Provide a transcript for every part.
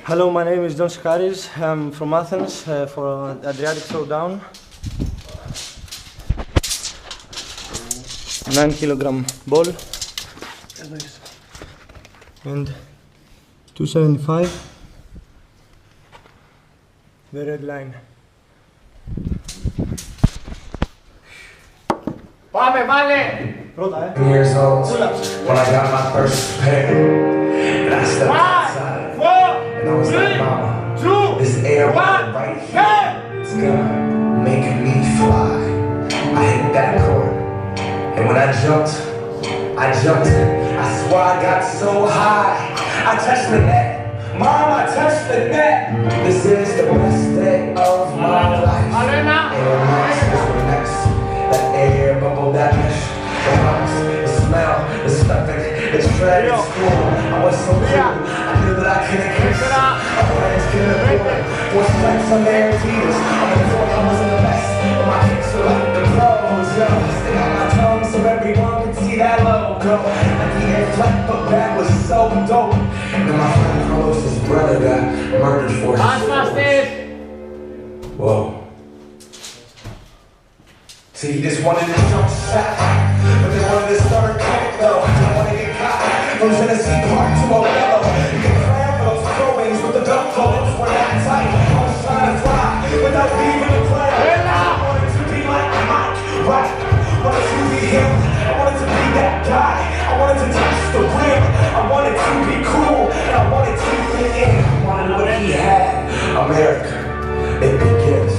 Hello, my name is John Sikaris. I'm from Athens for Adriatic Throwdown. 9-kilogram ball and 275 the red line. Πάμε, βάλε! Πρώτα, Years old when I got my first pair, and I stepped outside, and I was like, Mama, this air right here, it's gonna make me fly. I hit that chord, and when I jumped, I swear I got so high, I touched the net, Mom, I touched the net. This is the best day of my life. Air max, next, that air bubble, that mesh. The house, the smell, the stuffing, the tread, the school. I was so cool, I knew that I couldn't kiss. My friends couldn't afford 4 stripes on their Adidas. I thought I wasn't the best, but my kicks were like the pros. Yo, stick out my tongue so everyone could see that logo. Like the air flat, but that was so dope. And then my friend Carlos's brother got murdered for his Whoa. See, he just wanted to jump shot, but they wanted to start a cult though. Didn't want to get caught. From Tennessee Park to Modelo. You can cram for those throw-ins with the duck clothes. We're not tight. I was trying to fly without leaving the plane. I wanted to be like Mike, right? Wanted to be him. I wanted to be that guy. I wanted to touch the rim. I wanted to be cool, and I wanted to fit in. I wanted what he had. America, it begins.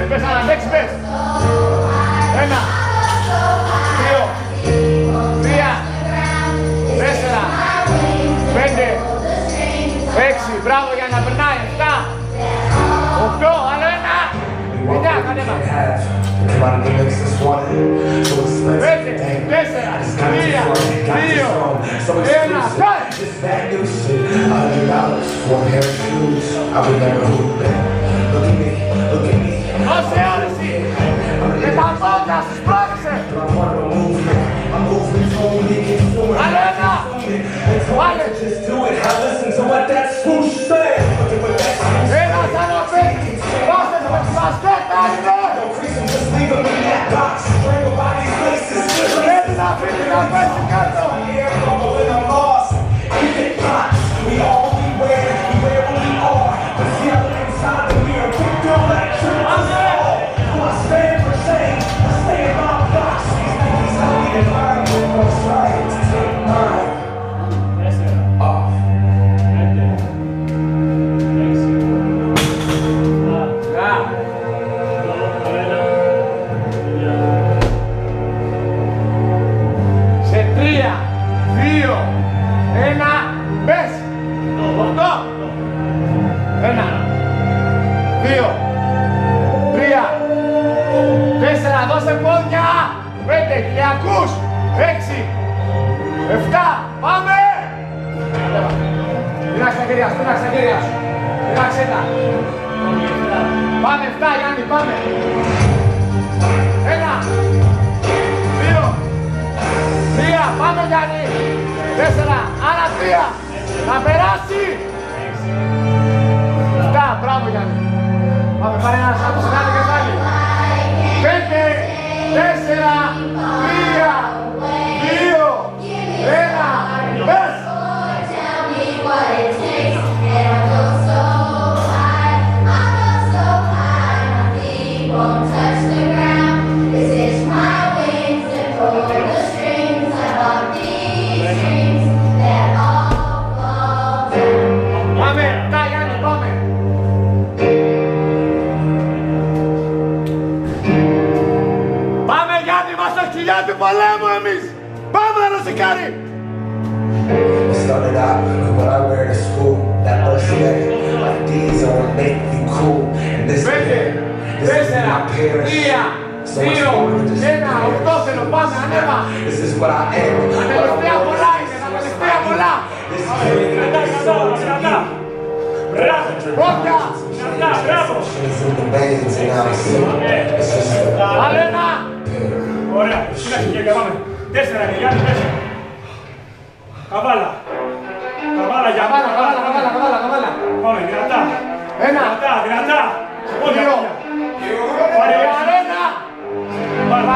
Πες, αναδέξεις, πες. 1, 2, 3, 4, 5, 6, μπράβο για να περνάει, 7, 8, άλλο 1, 9, κατέβα. 5, 4, 3, 2, 1, κάτω. Δώσε όρεση! Με τα πόδια σου σπρώξε! Άλλο ένα! Βάλε! Ένα σαν ο παίκτης! Δώσε το με τη μπασκέτα είναι! Πρέπει να φύγει να πέσει κάτω! Δώσε πόδια! 5, χιλιακούς! 6, 7, πάμε! Πειράξε τα χέρια σου, πειράξε τα χέρια σου. Πειράξε τα. Πάμε, 7, Γιάννη, πάμε! 1, 2, 3, πάμε Γιάννη! 4, άλλα 3, να περάσει! 7, μπράβο Γιάννη! Πάμε, πάρε ένα σάτο σε κάθε κεφάλι! 5, 4, 3, 2, 1, πες! Πάμε, τα Γιάννη, πάμε! Είμαστε κοιλιά του πολέμου εμείς! Πάμε ρε Σικάρη! Started out with what I wear to school. That first day, like these are what make you cool. And this is my parents. So much more than just this is what I am. What I want. This is so to you. Βάλε ένα! Ωραία, σύνταξη και πάμε. 4 και Γιάννη, 4. Καβάλα. Καβάλα, Γιάννη. Καβάλα. Πάμε, δυνατά. Ένα. Δυνατά. Δύο. Πάρε Ένα. Βάλε.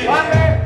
Πάμε.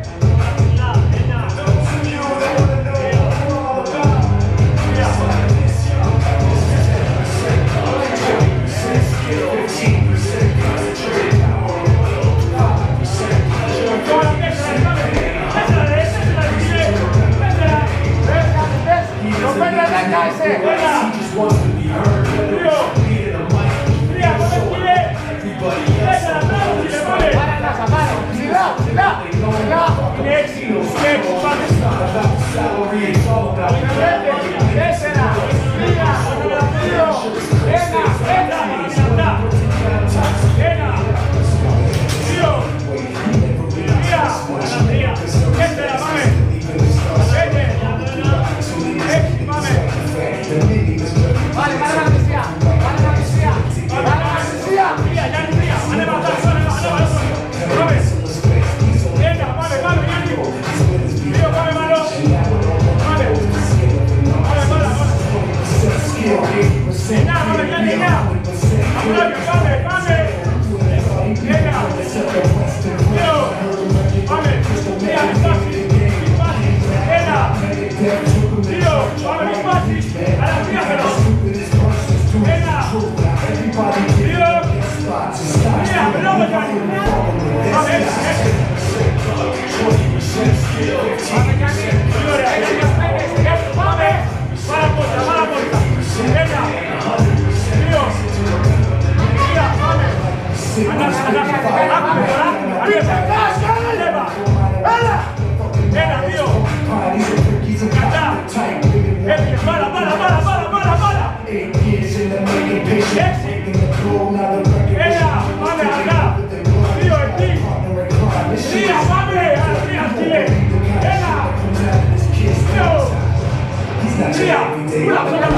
Τρία!